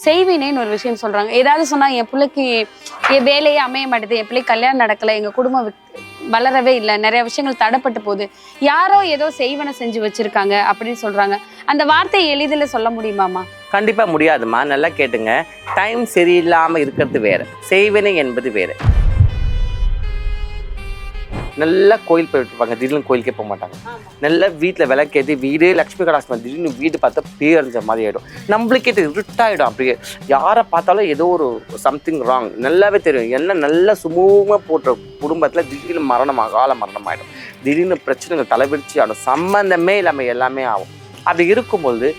செய்வினேன்னு ஒரு விஷயம் சொல்றாங்க. ஏதாவது சொன்னா என் பிள்ளைக்கு என் வேலையே அமைய மாட்டேது, என் பிள்ளைக்கு கல்யாணம் நடக்கல, எங்க குடும்பம் வளரவே இல்லை, நிறைய விஷயங்கள் தடைப்பட்டு போகுது, யாரோ ஏதோ செய்வனை செஞ்சு வச்சிருக்காங்க அப்படின்னு சொல்றாங்க. அந்த வார்த்தையை எளிதில் சொல்ல முடியுமாமா? கண்டிப்பா முடியாதுமா. நல்லா கேட்டுங்க. டைம் சரியில்லாம இருக்கிறது வேற, செய்வினை என்பது வேற. நல்லா கோயில் போயிட்டு இருப்பாங்க, திடீர்னு கோயிலுக்கே போக மாட்டாங்க. நல்லா வீட்டில் விளக்கேற்றி வீடே லட்சுமி கடாட்சம், திடீர்னு வீடு பார்த்தா பேரஞ்ச மாதிரி ஆகிடும். நம்மளுக்கே இருட்டாயிடும். அப்படியே யாரை பார்த்தாலும் ஏதோ ஒரு சம்திங் ராங் நல்லாவே தெரியும். எல்லாம் நல்லா சுமூகமாக போட்ட குடும்பத்தில் திடீர்னு அகால மரணம் ஆகிடும். திடீர்னு பிரச்சனைகள் தலைவிரிச்சு ஆடும், சம்பந்தமே இல்லாமல் எல்லாமே ஆகும். அப்படி இருக்கும்போது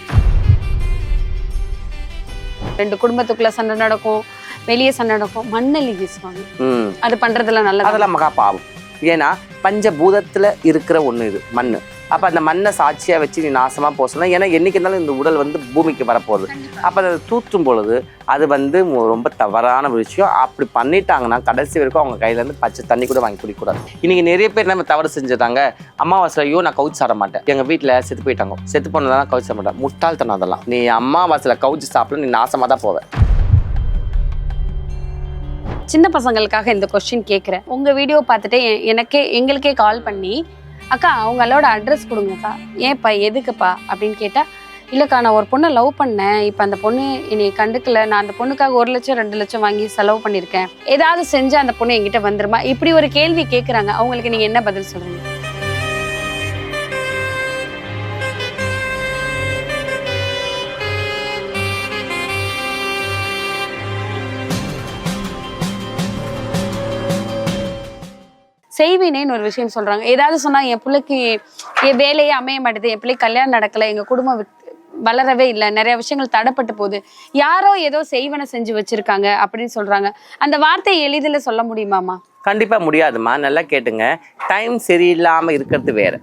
ரெண்டு குடும்பத்துக்குள்ள சண்டை நடக்கும், வெளியே சண்டை நடக்கும், மண்ணெல்லி வீசுவாங்க. அது பண்றதுல நல்லது, அதெல்லாம் மகா பாவம். ஏன்னா பஞ்சபூதத்துல இருக்கிற ஒண்ணு இது மண். அப்ப அந்த மண்ணை சாட்சியா வச்சு நீ நாசமா போசலாம். ஏன்னா என்னைக்கு இருந்தாலும் இந்த உடல் பூமிக்கு வரப்போகுது. அப்ப அதை தூற்றும் பொழுது அது ரொம்ப தவறான விஷயம். அப்படி பண்ணிட்டாங்கன்னா கடைசி வரைக்கும் அவங்க கையில இருந்து பச்சை தண்ணி கூட வாங்கி குடிக்கூடாது. இன்னைக்கு நிறைய பேர் நம்ம தவறு செஞ்சுட்டாங்க. அமாவாசை ஐயோ நான் கவுச்சு சாப்பிட மாட்டேன், எங்க வீட்டுல செத்து போயிட்டாங்க, செத்து போனதான் கவுச்சு சாப்பிட மாட்டேன். முட்டாள்தனம் அதெல்லாம். நீ அமாவாசையில கவுச்சு சாப்பிட நீ நாசமா தான் போவ. சின்ன பசங்களுக்காக இந்த கொஸ்டின் கேட்குறேன். உங்கள் வீடியோ பார்த்துட்டு எங்களுக்கே கால் பண்ணி, அக்கா அவங்களோட அட்ரஸ் கொடுங்கக்கா. ஏன்ப்பா எதுக்குப்பா அப்படின்னு கேட்டால், இல்லைக்கா நான் ஒரு பொண்ணை லவ் பண்ணேன், இப்போ அந்த பொண்ணு என்னை கண்டுக்கல, நான் அந்த பொண்ணுக்காக 1 லட்சம் 2 லட்சம் வாங்கி செலவு பண்ணியிருக்கேன், ஏதாவது செஞ்சு அந்த பொண்ணு என்கிட்ட வந்துருமா, இப்படி ஒரு கேள்வி கேட்குறாங்க. அவங்களுக்கு நீங்கள் என்ன பதில் சொல்கிறீங்க? செய்வினேன்னு ஒரு விஷயம் சொல்றாங்க. ஏதாவது சொன்னா என் பிள்ளைக்கு என் வேலையே அமைய மாட்டேது, என் பிள்ளைக்கு கல்யாணம் நடக்கல, எங்க குடும்பம் வளரவே இல்லை, நிறைய விஷயங்கள் தடைப்பட்டு போகுது, யாரோ ஏதோ செய்வனை செஞ்சு வச்சிருக்காங்க அப்படின்னு சொல்றாங்க. அந்த வார்த்தையை எளிதில் சொல்ல முடியுமாமா? கண்டிப்பா முடியாதுமா. நல்லா கேட்டுங்க. டைம் சரியில்லாம இருக்கிறது வேற,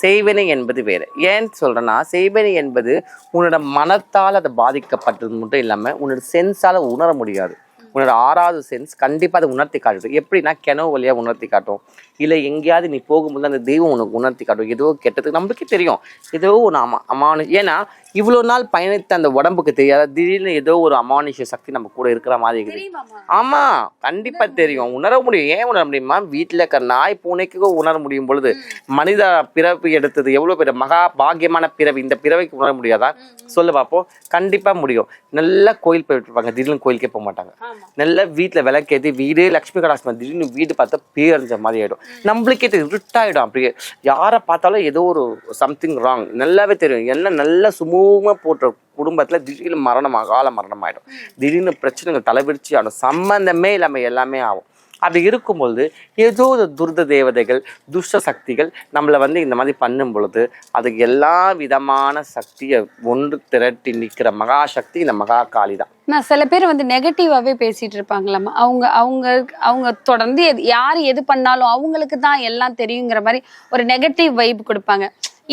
செய்வினை என்பது வேற. ஏன்னு சொல்றேன்னா, செய்வினை என்பது உன்னோட மனத்தால் அதை பாதிக்கப்பட்டது மட்டும் இல்லாம உன்னோட சென்ஸால உணர முடியாது. உன்னோட 6வது சென்ஸ் கண்டிப்பாக அதை உணர்த்தி காட்டும். எப்படின்னா கிணவு வழியாக உணர்த்தி காட்டும், இல்லை எங்கேயாவது நீ போகும்போது அந்த தெய்வம் உனக்கு உணர்த்தி காட்டும். ஏதோ கெட்டதுக்கு நம்மளுக்கே தெரியும், ஏதோ ஒரு அமானு. ஏன்னா இவ்வளோ நாள் பயணித்த அந்த உடம்புக்கு தெரியாத திடீர்னு ஏதோ ஒரு அமானுஷ்ய சக்தி நம்ம கூட இருக்கிற மாதிரி இருக்குது. ஆமா கண்டிப்பா தெரியும், உணர முடியும். ஏன் உணர முடியுமா? வீட்டில் இருக்கிற நாய் பூனைக்கு உணர முடியும் பொழுது மனித பிறவி எடுத்தது எவ்வளவு பெரிய மகா பாக்கியமான பிறவி, இந்த பிறவிக்கு உணர முடியாதா? சொல்ல பார்ப்போம். கண்டிப்பா முடியும். நல்லா கோயில் போயிட்டு இருப்பாங்க, திடீர்னு கோயிலுக்கே போக மாட்டாங்க. நல்லா வீட்டில் விளக்கேற்றி வீடே லட்சுமி கடாட்சம், திடீர்னு வீடு பார்த்தா பேரஞ்ச மாதிரி ஆயிடும். நம்மளுக்கே இருட்டாயிடும். அப்படியே யாரை பார்த்தாலும் ஏதோ ஒரு சம்திங் ராங் நல்லாவே தெரியும். எல்லாம் நல்லா சுமூகமா போட்ட குடும்பத்துல திடீர்னு அகால மரணம் ஆயிடும். திடீர்னு பிரச்சனைகள் தலைவிரிச்சு ஆடும், சம்பந்தமே இல்லாம எல்லாமே ஆகும். அப்படி இருக்கும்பொழுது ஏதோ துர்த தேவதைகள் துஷ்ட சக்திகள் நம்மளை இந்த மாதிரி பண்ணும் பொழுது அதுக்கு எல்லா விதமான சக்தியை ஒன்று திரட்டி நிற்கிற மகா சக்தி இந்த மகா காளி தான். நான் சில பேர் நெகட்டிவாவே பேசிட்டு இருப்பாங்களாமா. அவங்க அவங்க அவங்க தொடர்ந்து யார் எது பண்ணாலும் அவங்களுக்கு தான் எல்லாம் தெரியுங்கிற மாதிரி ஒரு நெகட்டிவ் வைப் கொடுப்பாங்க.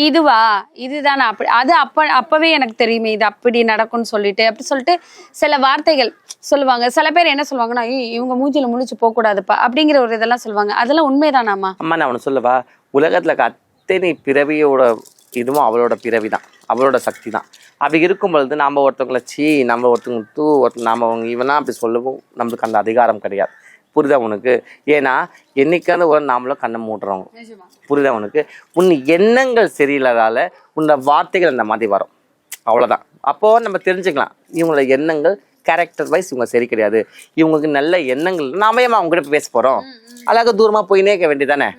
இதுவா இதுதானே அப்படி அது அப்பவே எனக்கு தெரியுமே இது அப்படி நடக்கும்னு சொல்லிட்டு சில வார்த்தைகள் சொல்லுவாங்க. சில பேர் என்ன சொல்லுவாங்கன்னா, இவங்க மூஞ்சில முழிச்சு போக கூடாதுப்பா அப்படிங்கிற ஒரு இதெல்லாம் சொல்லுவாங்க. அதெல்லாம் உண்மைதானாமா? அம்மா நான் ஒன்று சொல்லவா, உலகத்துல அத்தனை பிறவியோட இதுவும் அவளோட பிறவி தான், அவளோட சக்தி தான். அப்படி இருக்கும் பொழுது நாம ஒருத்தவங்களை நம்ம ஒருத்தவங்க நாம இவனா அப்படி சொல்லவும் நம்மளுக்கு அந்த அதிகாரம் கிடையாது. புரியுதா உனக்கு? ஏன்னா என்னைக்கான ஒரு நாமளும் கண்ணை மூடுறவங்க. புரியுதா உனக்கு? உன் எண்ணங்கள் சரியில்லாதால உன்னோட வார்த்தைகள் அந்த மாதிரி வரும், அவ்வளோதான். அப்போ நம்ம தெரிஞ்சுக்கலாம் இவங்களோட எண்ணங்கள் கேரக்டர் வைஸ் இவங்க சரி கிடையாது, இவங்களுக்கு நல்ல எண்ணங்கள். நாம ஏமா அவங்க கிட்ட பேச போறோம்? அழகாக தூரமா போய் நேக்க வேண்டியதானே?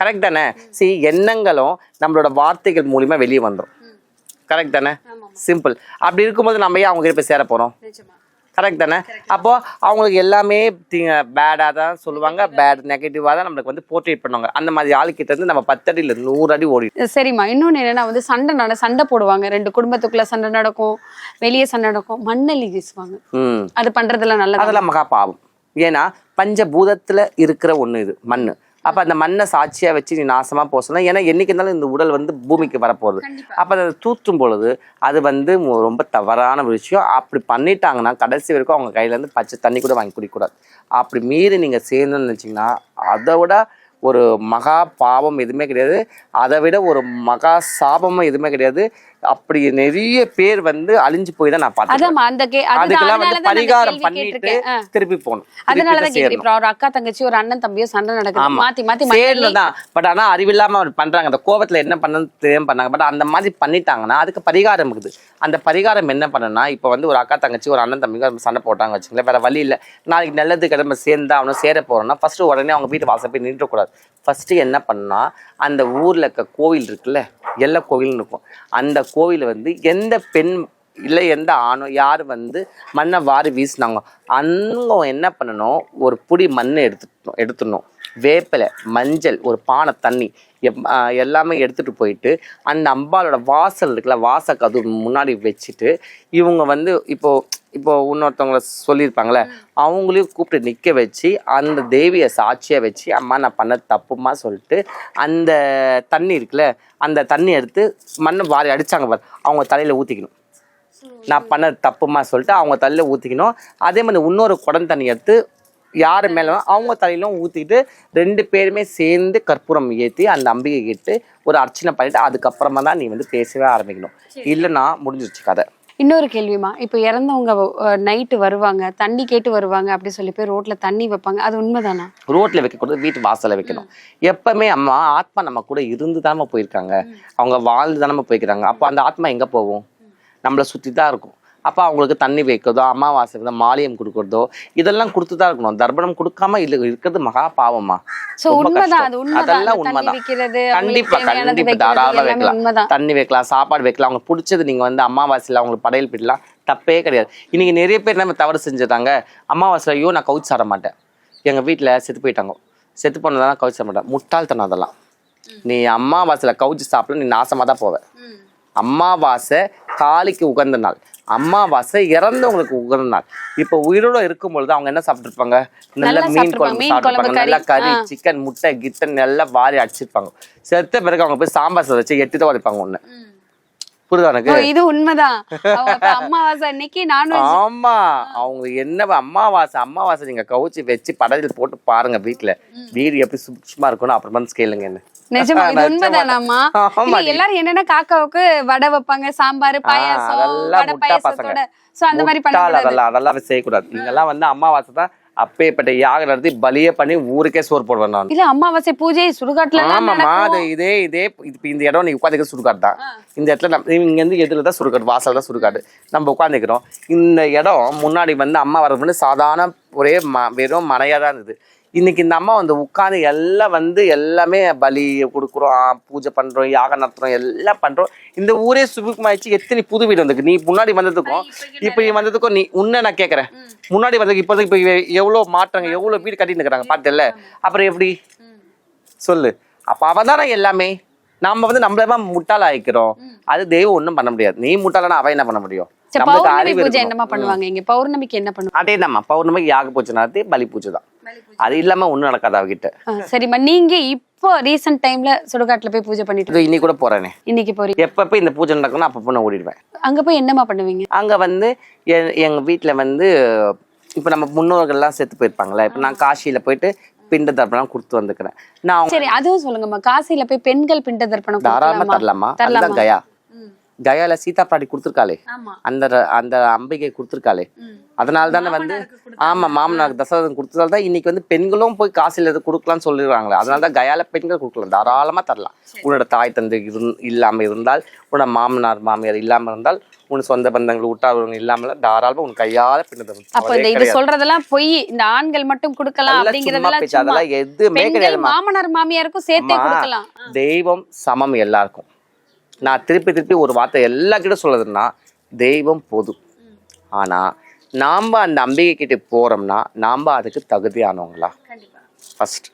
கரெக்ட் தானே? சரி, எண்ணங்களும் நம்மளோட வார்த்தைகள் மூலியமா வெளியே வந்துடும். கரெக்ட் தானே? சிம்பிள். அப்படி இருக்கும்போது நம்ம ஏன் அவங்க கிட்ட போய் சேர போறோம்? கரெக்ட் தானே? அப்போ அவங்களுக்கு எல்லாமே பேடா தான் சொல்லுவாங்க, பேட் நெகட்டிவா தான் நம்மளுக்கு போர்ட்ரேட் பண்ணுவாங்க. அந்த மாதிரி ஆளுக்கிட்ட இருந்து நம்ம 10 அடியில் 100 அடி ஓடி. சரிம்மா, இன்னொன்னு என்னன்னா சண்டை போடுவாங்க, ரெண்டு குடும்பத்துக்குள்ள சண்டை நடக்கும், வெளியே சண்டை நடக்கும், மண்ணெல்லி வீசுவாங்க. அது பண்றதுல நல்லது, அதெல்லாம் மகா பாவம். ஏன்னா பஞ்சபூதத்துல இருக்கிற ஒண்ணு இது மண்ணு. அப்ப அந்த மண்ணை சாட்சியா வச்சு நீ நாசமா போசலாம். ஏன்னா என்னைக்கு இருந்தாலும் இந்த உடல் பூமிக்கு வரப்போகுது. அப்ப அதை தூற்றும் பொழுது அது ரொம்ப தவறான விஷயம். அப்படி பண்ணிட்டாங்கன்னா கடைசி வரைக்கும் அவங்க கையில இருந்து பச்சை தண்ணி கூட வாங்கி குடிக்கூடாது. அப்படி மீறி நீங்க சேர்ந்துன்னு நினைச்சீங்கன்னா அதை விட ஒரு மகா பாவம் எதுவுமே கிடையாது, அதை விட ஒரு மகா சாபமும் எதுவுமே கிடையாது. அப்படி நிறைய பேர் வந்து அழிஞ்சு போய் தான் நான் பார்த்தேன். அதாம்மா அந்த அதுக்கெல்லாம் வந்து பரிகாரம் பண்ணிட்டு திருப்பி போகணும். அதனாலதான் கேக்குறேன். இப்ப ஒரு அக்கா தங்கச்சி ஒரு அண்ணன் தம்பியோ சண்டை நடக்குது, மாத்தி மாத்தி சேர்ந்துதான். பட் ஆனா அறிவில்லாம அவர் பண்றாங்க, அந்த கோபத்துல என்ன பண்ணணும் தெரியாம பண்ணாங்க. பட் அந்த மாதிரி பண்ணிட்டாங்கன்னா அதுக்கு பரிகாரம் இருக்குது. அந்த பரிகாரம் என்ன பண்ணனா, இப்ப வந்து ஒரு அக்கா தங்கச்சி ஒரு அண்ணன் தம்பிக்கு சண்டை போட்டாங்க வச்சுங்களேன், வேற வழி இல்ல, நாளைக்கு நல்லது கிடமை சேர்ந்தா அவனும் சேர போறோம்னா ஃபர்ஸ்ட் உடனே அவங்க வீட்டு வாசல் போய் நின்றக்கூடாது. ஃபர்ஸ்ட் என்ன பண்ணா, அந்த ஊர்ல இருக்க கோவில் இருக்குல்ல, எல்லா கோவிலும் இருக்கும், அந்த கோவில வந்து எந்த பெண் இல்லை எந்த ஆணோ யார் வந்து மண்ணை வாரி வீசினாங்க, அங்க என்ன பண்ணணும், ஒரு புடி மண்ணை எடுத்துடணும், வேப்பிலை, மஞ்சள், ஒரு பானை தண்ணி எல்லாமே எடுத்துட்டு போயிட்டு அந்த அம்பாலோட வாசல் இருக்குல்ல, வாசக்கது முன்னாடி வச்சுட்டு இவங்க வந்து இப்போ இன்னொருத்தவங்களை சொல்லியிருப்பாங்களே, அவங்களையும் கூப்பிட்டு நிற்க வச்சு அந்த தேவியை சாட்சியாக வச்சு, அம்மா நான் பண்ண தப்புமா சொல்லிட்டு அந்த தண்ணி இருக்குல்ல, அந்த தண்ணி எடுத்து மண்ணை வாரி அடிச்சாங்க பாரு, அவங்க தலையில ஊற்றிக்கணும். நான் பண்ண தப்புமா சொல்லிட்டு அவங்க தலையில ஊற்றிக்கணும். அதே மாதிரி இன்னொரு குடம் தண்ணி எடுத்து யாரு மேல அவங்க தலையிலும் ஊற்றிட்டு 2 பேருமே சேர்ந்து கற்பூரம் ஏற்றி அந்த அம்பிகை கிட்ட ஒரு அர்ச்சனை பண்ணிட்டு அதுக்கப்புறமா தான் நீ வந்து பேசவே ஆரம்பிக்கணும். இல்லைன்னா முடிஞ்சிருச்சு கதை. இன்னொரு கேள்விமா, இப்போ இறந்தவங்க நைட்டு வருவாங்க, தண்ணி கேட்டு வருவாங்க அப்படி சொல்லி போய் ரோட்ல தண்ணி வைப்பாங்க, அது உண்மைதானா? ரோட்ல வைக்கக்கூடாது, வீட்டு வாசல்ல வைக்கணும். எப்பவுமே அம்மா ஆத்மா நம்ம கூட இருந்து தானே போயிருக்காங்க, அவங்க வாழ்ந்து தானே போய்க்கிறாங்க. அப்போ அந்த ஆத்மா எங்க போகும்? நம்மளை சுற்றி தான் இருக்கும். அப்போ அவங்களுக்கு தண்ணி வைக்கிறதோ, அமாவாசை மாலியம் கொடுக்கறதோ, இதெல்லாம் கொடுத்துதான் இருக்கணும். தர்ப்பணம் கொடுக்காம இருக்கிறது மகா பாவமா. அதெல்லாம் உண்மைதான். கண்டிப்பா கண்டிப்பா தாராளமா வைக்கலாம், தண்ணி வைக்கலாம், சாப்பாடு வைக்கலாம். அவங்க பிடிச்சது நீங்க வந்து அமாவாசையில அவங்களுக்கு படையல் பிடலாம், தப்பே கிடையாது. இன்னைக்கு நிறைய பேர் நம்ம தவறு செஞ்சுட்டாங்க. அமாவாசை ஐயோ நான் கவுச்சு சாட மாட்டேன், எங்க வீட்டுல செத்து போயிட்டாங்க, செத்து போனதான் கவுச்சு சாட மாட்டேன், முட்டாள்தனம் அதெல்லாம். நீ அமாவாசையில கவுச்சு சாப்பிட நீ நாசமா தான் போவ. அமாவாசை காளிக்கு உகந்த நாள், அமாவாசை இறந்தவங்களுக்கு உகந்த நாள். இப்ப உயிரோட இருக்கும் பொழுது அவங்க என்ன சாப்பிட்டுருப்பாங்க, நல்ல மீன் குழம்பு சாப்பிட்டுருப்பாங்க, நல்லா கறி, சிக்கன், முட்டை, கிட்டன் நல்லா வாரி அடிச்சிருப்பாங்க. செத்த பிறகு அவங்க போய் சாம்பார் வச்சு 8 தான் வரைப்பாங்க ஒண்ணு. புரியுதா எனக்கு? இது உண்மைதான். அமாவாசை அன்னைக்கு ஆமா, அவங்க என்ன அமாவாசை நீங்க கவுச்சி வச்சு படையல் போட்டு பாருங்க வீட்டுல, வீடு எப்படி சும்மா இருக்கணும். அப்புறமா கேளுங்க என்ன நிஜமா இது உண்மைதானாமா? எல்லாரும் என்னன்னா காக்காவுக்கு வடை வைப்பாங்க, சாம்பார், பாயாசம், வடை பாயாசத்தோட, சோ அந்த மாதிரி பண்ணக்கூடாது. அதெல்லாம் செய்யக்கூடாது. நீங்கெல்லாம் வந்து அமாவாசை தான் அப்பேற்பட்ட யாகம் நடத்தி பலியே பண்ணி ஊருக்கே சோறு போடுவேன் நான். இல்ல அமாவாசை பூஜை சுடுகாட்டுல. ஆமாமா, இதே இந்த இடம் நீ உட்காந்துக்க சுடுகாடு தான். இந்த இடத்துல இங்க இருந்து எதுல தான் சுடுகாடு, வாசல் தான் சுடுகாடு, நம்ம உட்காந்துக்கிறோம். இந்த இடம் முன்னாடி வந்து அம்மா வரதுன்னு சாதாரண ஒரே வெறும் மனையா தான் இருந்தது. இன்னைக்கு இந்த அம்மா வந்து உட்காந்து எல்லாம் வந்து எல்லாமே பலி கொடுக்குறோம், பூஜை பண்றோம், யாகம் நடத்துறோம், எல்லாம் பண்றோம். இந்த ஊரே சுபிக்குமாயிடுச்சு. எத்தனை புது வீடு வந்திருக்கு. நீ முன்னாடி வந்ததுக்கும் இப்ப வந்ததுக்கும் நீ உன்ன நான் கேட்கறேன், முன்னாடி வந்ததுக்கு இப்ப எவ்வளவு மாற்றங்க, எவ்வளவு வீடு கட்டிட்டு இருக்கிறாங்க பார்த்தல. அப்புறம் எப்படி சொல்லு? அப்ப அவதானே எல்லாமே. நாம வந்து நம்மளமா முட்டாள ஆயிக்கிறோம். அது தெய்வம் ஒண்ணும் பண்ண முடியாது. நீ முட்டாளனா அவ என்ன பண்ண முடியும்? என்னமா பண்ணுவாங்க இங்க? பௌர்ணமிக்கு என்ன பண்ணுவாங்க? அதே தான் பௌர்ணமிக்கு யாக பூஜை நடத்தி பலி பூஜை தான். அது இல்லாம ஒண்ணும் நடக்காது அவகிட்ட. சரிம்மா, நீங்க இப்போ ரீசன்ட் டைம்ல சுடுகாட்டுல போய் பூஜை பண்ணிட்டு இன்னைக்கு கூட போறேனே. இன்னைக்கு போறீங்க? எப்ப இந்த பூஜை நடக்கணும் அப்ப நான் ஓடிடுவேன். அங்க போய் என்னமா பண்ணுவீங்க? அங்க வந்து எங்க வீட்டுல வந்து இப்ப நம்ம முன்னோர்கள் எல்லாம் செத்து போயிருப்பாங்களா, இப்ப நான் காசியில போயிட்டு பிண்ட தர்ப்பணம் கொடுத்து வந்துக்கிறேன் நான். சரி, அதுவும் சொல்லுங்கம்மா. காசியில போய் பெண்கள் பிண்ட தர்ப்பணம் தாராளமா தரலாமா? அதுதான் கயா. கயால சீதா பாட்டி கொடுத்துருக்காளே, அந்த அம்பிகை கொடுத்துருக்காளே, அதனால தானே வந்து ஆமா மாமனாருக்கு தசரதன் கொடுத்ததால தான் இன்னைக்கு வந்து பெண்களும் போய் காசில எது கொடுக்கலாம்னு சொல்லிடுறாங்களே. அதனாலதான் கயால பெண்கள் கொடுக்கலாம், தாராளமா தரலாம். உன்னோட தாய் தந்தை இல்லாம இருந்தால், உன்னோட மாமனார் மாமியார் இல்லாம இருந்தால், உன் சொந்த பந்தங்கள் உட்டாளர்கள் இல்லாம தாராளமா உன் கையால பின்னது. அப்ப இது சொல்றதெல்லாம் பொய், இந்த ஆண்கள் மட்டும் கொடுக்கலாம் அப்படிங்கறதெல்லாம் எதுவுமே கிடையாது. மாமனார் மாமியாருக்கும் சேர்த்தே கொடுக்கலாம். தெய்வம் சமம் எல்லாருக்கும். நான் திருப்பி ஒரு வார்த்தை எல்லார்கிட்ட சொல்றதுன்னா, தெய்வம் பொது. ஆனா நாம அந்த அம்பிகை கிட்ட போறோம்னா நாம அதுக்கு தகுதியானவங்களா? ஃபர்ஸ்ட்.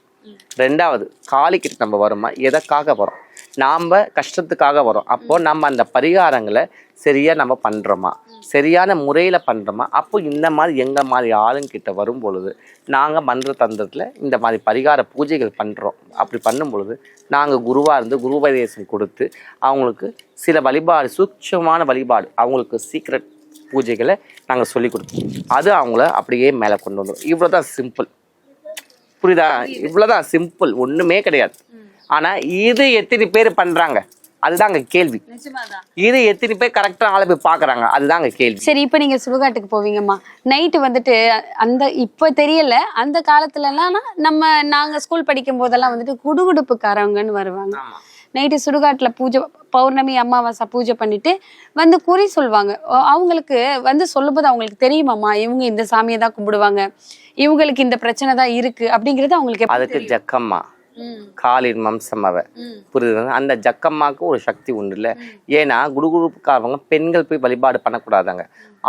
ரெண்டாவது, காளி கிட்ட நம்ம வரோமா, எதற்காக வரோம்? நாம கஷ்டத்துக்காக வரோம். அப்போ நம்ம அந்த பரிகாரங்களை சரியா நம்ம பண்றோமா, சரியான முறையில பண்றோமா? அப்போ இந்த மாதிரி எங்க மாதிரி ஆளுங்கிட்ட வரும் பொழுது நாங்க மந்திர தந்திரத்துல இந்த மாதிரி பரிகார பூஜைகள் பண்றோம். அப்படி பண்ணும் பொழுது நாங்க குருவா இருந்து குருபதேசம் கொடுத்து அவங்களுக்கு சில வழிபாடு, சூட்சமான வழிபாடு, அவங்களுக்கு சீக்ரெட் பூஜைகளை நாங்கள் சொல்லி கொடுப்போம். அது அவங்கள அப்படியே மேலே கொண்டு வந்துடும். இவ்வளோதான் சிம்பிள். புரியுதா? இவ்வளோதான் சிம்பிள், ஒன்றுமே கிடையாது. ஆனால் இது எத்தனை பேர் பண்ணுறாங்க? அதுதான் அங்க கேள்வி. இது எத்தனை பேர் கரெக்டா ஆளை போய் பாக்குறாங்க, அதுதான் அங்க கேள்வி. சரி, இப்ப நீங்க சுடுகாட்டுக்கு போவீங்கம்மா, நைட்டு வந்துட்டு அந்த இப்ப தெரியல, அந்த காலத்துல எல்லாம் நாங்க ஸ்கூல் படிக்கும் போதெல்லாம் வந்துட்டு குடுகுடுப்புக்காரவங்கன்னு வருவாங்க. நைட்டு சுடுகாட்டுல பூஜை, பௌர்ணமி அமாவாசை பூஜை பண்ணிட்டு வந்து குறி சொல்லுவாங்க. அவங்களுக்கு வந்து சொல்லும்போது அவங்களுக்கு தெரியுமாம்மா இவங்க இந்த சாமியை தான் கும்பிடுவாங்க, இவங்களுக்கு இந்த பிரச்சனை தான் இருக்கு அப்படிங்கிறது அவங்களுக்கு. அதுக்கு ஜக்கம்மா காலின் வம்சம் அவ புரியுது. அந்த ஜக்கம்மாவுக்கு ஒரு சக்தி உண்டு இல்ல. ஏன்னா குடுகுடுப்புக்காரவங்க பெண்கள் போய் வழிபாடு பண்ணக்கூடாதாங்க,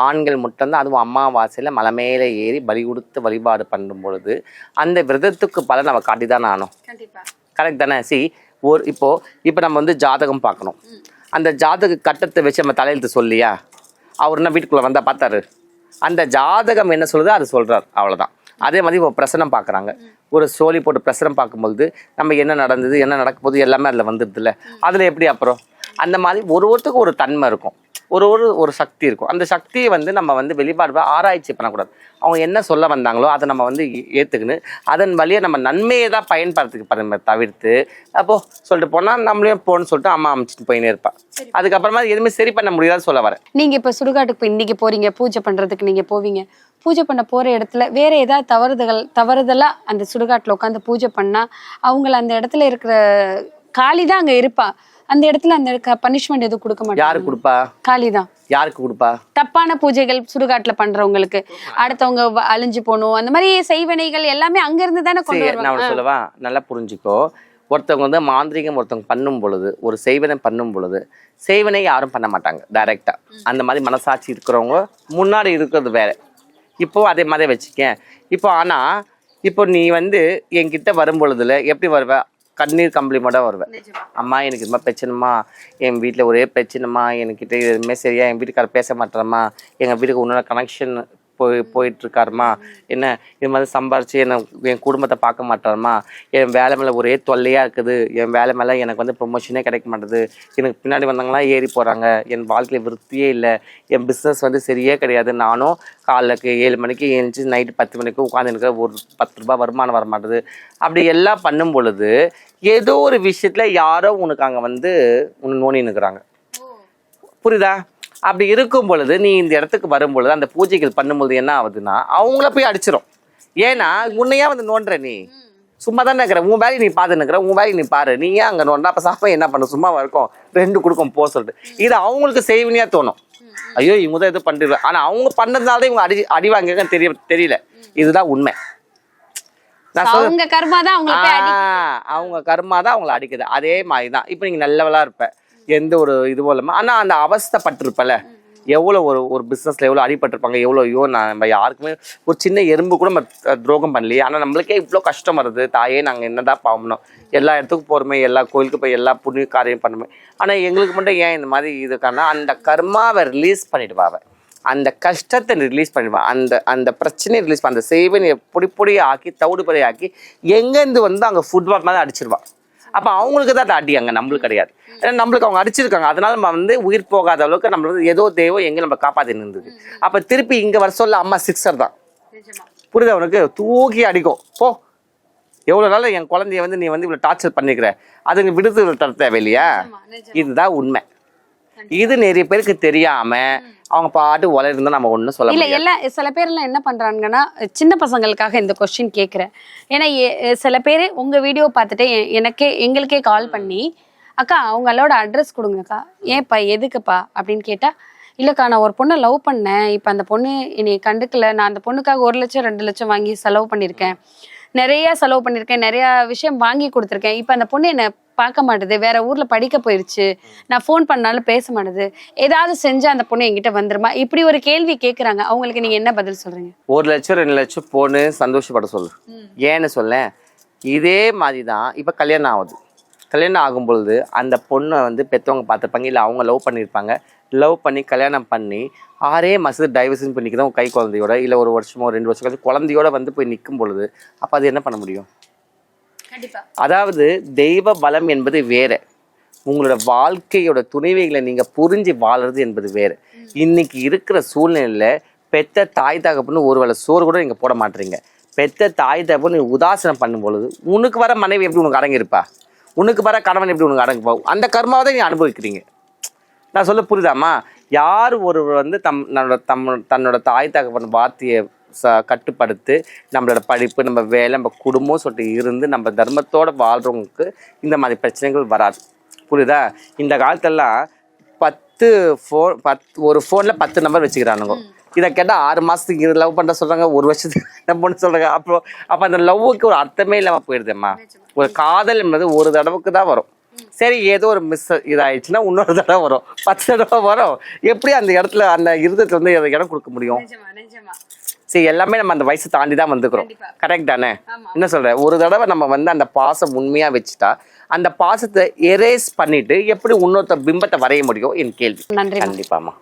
ஆண்கள் மட்டும்தான். அதுவும் அமாவாசையில மலை மேலே ஏறி பலி கொடுத்து வழிபாடு பண்ணும் பொழுது அந்த விரதத்துக்கு பலன் நம்ம காட்டிதான் ஆனோம். கரெக்ட் தானே? இப்போ நம்ம வந்து ஜாதகம் பார்க்கணும். அந்த ஜாதக கட்டத்தை வச்சு நம்ம தலையெழுத்து சொல்லியா, அவர் என்ன வீட்டுக்குள்ள வந்தா பார்த்தாரு, அந்த ஜாதகம் என்ன சொல்லுதோ அது சொல்றாரு, அவ்வளவுதான். அதே மாதிரி இப்போ பிரசனம் பார்க்குறாங்க, ஒரு சோழி போட்டு பிரசனம் பார்க்கும்போது நம்ம என்ன நடந்தது என்ன நடக்க போகுது எல்லாமே அதில் வந்துடுது இல்லை. அதில் எப்படி அப்புறம் அந்த மாதிரி ஒருத்தருக்கும் ஒரு தன்மை இருக்கும், ஒரு சக்தி இருக்கும். அந்த சக்தியை வந்து நம்ம வந்து வெளிப்பாடு ஆராய்ச்சி பண்ணக்கூடாது. அவங்க என்ன சொல்ல வந்தாங்களோ அதை நம்ம வந்து ஏற்றுக்குன்னு அதன் வழியை நம்ம நன்மையை தான் பயன்படுத்திக்க தவிர்த்து அப்போ சொல்லிட்டு போனால் நம்மளையும் போன்னு சொல்லிட்டு அம்மா அமைச்சிட்டு போயினே இருப்பா. அதுக்கப்புறமா எதுவுமே சரி பண்ண முடியாதுன்னு சொல்ல வரேன். நீங்க இப்போ சுடுகாட்டுக்கு போய் இன்னைக்கு போறீங்க, பூஜை பண்றதுக்கு நீங்க போவீங்க, பூஜை பண்ண போற இடத்துல வேற ஏதாவது தவறுதலா அந்த சுடுகாட்டுல உட்காந்து பூஜை பண்ணா அவங்கள அந்த இடத்துல இருக்கிற காளிதான் அங்க இருப்பா, அந்த இடத்துல அந்த பனிஷ்மெண்ட் எதுவும் கொடுக்க மாட்டாங்க. யாரு கொடுப்பா? காளிதான். யாருக்கு கொடுப்பா? தப்பான பூஜைகள் சுடுகாட்டுல பண்றவங்களுக்கு, அடுத்தவங்க அழிஞ்சு போகணும், அந்த மாதிரி செய்வினைகள் எல்லாமே அங்க இருந்து தானே கொண்டு வருவாங்க. நான் சொல்லவா, நல்லா புரிஞ்சுக்கோ. ஒருத்தவங்க வந்து மாந்திரிகம் ஒருத்தவங்க பண்ணும் பொழுது, ஒரு செய்வினை பண்ணும் பொழுது செய்வினை யாரும் பண்ண மாட்டாங்க டைரக்டா. அந்த மாதிரி மனசாட்சி இருக்கிறவங்க முன்னாடி இருக்கிறது வேற. இப்போ அதே மாதிரி வச்சுக்கேன். இப்போ ஆனா இப்போ நீ வந்து என்கிட்ட வரும் பொழுதுல எப்படி வருவ? கண்ணீர் கம்பளிமோட வருவேன். அம்மா எனக்கு இது மாதிரி பிரச்சனைமா, என் வீட்டில் ஒரே பிரச்சனைமா, என்கிட்ட எதுவுமே சரியா என் வீட்டுக்கார பேச மாட்டேறம்மா, எங்கள் வீட்டுக்கு உன்னோட கனெக்ஷன் போயிட்டுருக்காருமா, என்ன இது மாதிரி சம்பாரிச்சு என் குடும்பத்தை பார்க்க மாட்டாருமா, என் வேலை மேலே ஒரே தொல்லையாக இருக்குது, என் வேலை மேலே எனக்கு வந்து ப்ரொமோஷனே கிடைக்க மாட்டேது, எனக்கு பின்னாடி வந்தவங்களாம் ஏறி போகிறாங்க, என் வாழ்க்கையில் விருத்தியே இல்லை, என் பிஸ்னஸ் வந்து சரியே கிடையாது, நானும் காலைக்கு 7 மணிக்கு எழுந்துச்சு நைட்டு 10 மணிக்கு உட்காந்துருக்க, ஒரு 10 ரூபாய் வருமானம் வர மாட்டேது. அப்படி எல்லாம் பண்ணும் பொழுது ஏதோ ஒரு விஷயத்தில் யாரோ உனக்கு அங்கே வந்து உன்னை நோண்டி நிற்கிறாங்க, புரியுதா? அப்படி இருக்கும் பொழுது நீ இந்த இடத்துக்கு வரும் பொழுது அந்த பூஜைகள் பண்ணும்போது என்ன ஆகுதுன்னா அவங்கள போய் அடிச்சிடும். ஏன்னா உன்னையா வந்து நோண்டுற, நீ சும்மா தானே இருக்கிற, உன் வேலையை நீ பார்த்து நிற்கிற, உன் வேலையை நீ பாரு, நீ ஏன் அங்கே நோண்டா? அப்போ சாப்பா என்ன பண்ண, சும்மாவா இருக்கும், 2 கொடுக்கும் போ சொல்லிட்டு. இது அவங்களுக்கு செய்வினையா தோணும், ஐயோ இவங்க தான் எதுவும் பண்ணிடுவேன். ஆனால் அவங்க பண்ணதுனால இவங்க அடி வாங்கிருக்கன்னு தெரியல. இதுதான் உண்மை. அவங்க கர்மா தான் அவங்கள அடிக்குது. அதே மாதிரி தான் இப்போ நீங்கள் நல்லவளா இருப்ப, எந்த ஒரு இதுவும் இல்லாமல், ஆனால் அந்த அவஸ்தைப்பட்டிருப்பல, எவ்வளோ ஒரு பிஸ்னஸில் எவ்வளோ அடிபட்டிருப்பாங்க, எவ்வளோ ஐயோ நம்ம யாருக்குமே ஒரு சின்ன எறும்பு கூட நம்ம துரோகம் பண்ணலையே, ஆனால் நம்மளுக்கே இவ்வளோ கஷ்டம் வருது, தாயே நாங்கள் என்னதான் பாவணும், எல்லா இடத்துக்கும் போகிறோமே, எல்லா கோயிலுக்கு போய் எல்லா புண்ணிய காரியம் பண்ணுமே, ஆனால் எங்களுக்கு மட்டும் ஏன் இந்த மாதிரி இதுக்கான அந்த கர்மாவை ரிலீஸ் பண்ணிடுவாங்க, அந்த கஷ்டத்தை ரிலீஸ் பண்ணிடுவான், அந்த பிரச்சனையை ரிலீஸ் பண்ண, அந்த செய்வனை பொடி ஆக்கி தவிடு ஆக்கி எங்கேருந்து வந்து அங்கே ஃபுட்பால் மாதிரி அடிச்சிருவான். அப்போ அவங்களுக்கு தான் அடி, அங்கே நம்மளுக்கு கிடையாது. ஏன்னா நம்மளுக்கு அவங்க அடிச்சிருக்காங்க, அதனால நம்ம வந்து உயிர் போகாத அளவுக்கு நம்ம வந்து ஏதோ தெய்வம் எங்கே நம்ம காப்பாற்றி இருந்தது. அப்போ திருப்பி இங்கே வர சொல்ல அம்மா 6 தான், புரியுதா உனக்கு? தூக்கி அடிக்கும், போ எவ்வளோ நாள் என் குழந்தைய வந்து நீ வந்து இவ்வளோ டார்ச்சர் பண்ணிக்கிற, அதுங்க விடுதலை தர தேவையில்லையா? இதுதான் உண்மை. இது நிறைய பேருக்கு தெரியாம அவங்க பாட்டு வளர்ந்து நம்ம ஒன்றும் சொல்ல இல்ல. எல்லாம் சில பேர் எல்லாம் என்ன பண்றாங்கன்னா, சின்ன பசங்களுக்காக இந்த கொஸ்டின் கேட்குறேன். ஏன்னா சில பேர் உங்க வீடியோ பார்த்துட்டு எங்களுக்கே கால் பண்ணி, அக்கா அவங்களோட அட்ரஸ் கொடுங்கக்கா, ஏன்ப்பா எதுக்குப்பா அப்படின்னு கேட்டா, இல்லக்கா நான் ஒரு பொண்ணை லவ் பண்ணேன், இப்போ அந்த பொண்ணு என்னை கண்டுக்கல, நான் அந்த பொண்ணுக்காக 1 லட்சம் 2 லட்சம் வாங்கி செலவு பண்ணியிருக்கேன், நிறைய செலவு பண்ணியிருக்கேன், நிறைய விஷயம் வாங்கி கொடுத்துருக்கேன், இப்போ அந்த பொண்ணு என்னை பார்க்க மாட்டுது, வேற ஊர்ல படிக்க போயிருச்சு, நான் ஃபோன் பண்ணாலும் பேச மாட்டுது, ஏதாவது செஞ்சா அந்த பொண்ணு என்கிட்ட வந்துருமா? இப்படி ஒரு கேள்வி கேட்குறாங்க. அவங்களுக்கு நீங்க என்ன பதில் சொல்றீங்க? 1 லட்சம் 2 லட்சம் போன்னு சந்தோஷப்பட சொல்லு. ஏன்னு சொல்ல, இதே மாதிரி தான் இப்போ கல்யாணம் ஆகுது. கல்யாணம் ஆகும் பொழுது அந்த பொண்ணை வந்து பெற்றவங்க பார்த்துருப்பாங்க, இல்லை அவங்க லவ் பண்ணியிருப்பாங்க, லவ் பண்ணி கல்யாணம் பண்ணி 6 மாதத்துக்கு டைவர்ஷன் பண்ணிக்கிறோம் கை குழந்தையோட, இல்லை 1 வருஷமோ 2 வருஷம் கழிச்சு குழந்தையோட வந்து போய் நிற்கும் பொழுது அப்போ அது என்ன பண்ண முடியும்? அதாவது தெய்வ பலம் என்பது வேற, உங்களோட வாழ்க்கையோட துணைவைகளை நீங்க புரிஞ்சு வாழறது என்பது வேற. இன்னைக்கு இருக்கிற சூழ்நிலையில பெத்த தாய் தகப்பன்னு ஒரு வேளை சோறு கூட நீங்க போட மாட்டீங்க. பெத்த தாய் தகப்பன்னு உதாசனம் பண்ணும் பொழுது உனக்கு வர மனைவி எப்படி உனக்கு அடங்கியிருப்பா? உனக்கு வர கணவன் எப்படி உனக்கு அடங்கு போகும், அந்த கர்மாவை தான் நீ அனுபவிக்கிறீங்க. நான் சொல்ல புரியுதாம்மா? யார் ஒருவர் வந்து தன்னோட தாய் தகப்பன் வார்த்தையை கட்டுப்படுத்து நம்மளோட படிப்பு, நம்ம வேலை, நம்ம குடும்பம் சொல்லிட்டு இருந்து நம்ம தர்மத்தோட வாழ்றவங்களுக்கு இந்த மாதிரி பிரச்சனைகள் வராது. புரியுதா? இந்த காலத்தெல்லாம் ஒரு ஃபோன்ல 10 நம்பர் வச்சுக்கிறானுங்க. இதை கேட்டால் 6 மாசத்துக்கு லவ் பண்ண சொல்றாங்க, 1 வருஷத்துக்கு என்ன பண்ண சொல்றாங்க. அப்போ அந்த லவ்வுக்கு ஒரு அர்த்தமே இல்லாம போயிடுதும்மா. ஒரு காதல் என்பது ஒரு தடவைக்கு தான் வரும். சரி, ஏதோ ஒரு மிஸ் இதாயிடுச்சுன்னா இன்னொரு தடவை வரும், 10 தடவை வரும். எப்படி அந்த இடத்துல அந்த இருதயத்துல வந்து இடம் கொடுக்க முடியும்? சரி, எல்லாமே நம்ம அந்த வயசு தாண்டி தான் வந்துக்கிறோம். கரெக்ட் தானே? என்ன சொல்ற? ஒரு தடவை நம்ம வந்து அந்த பாசம் உண்மையா வச்சுட்டா அந்த பாசத்தை எரேஸ் பண்ணிட்டு எப்படி இன்னொருத்த பிம்பத்தை வரைய முடியும் என் கேள்வி. நன்றி. கண்டிப்பாமா.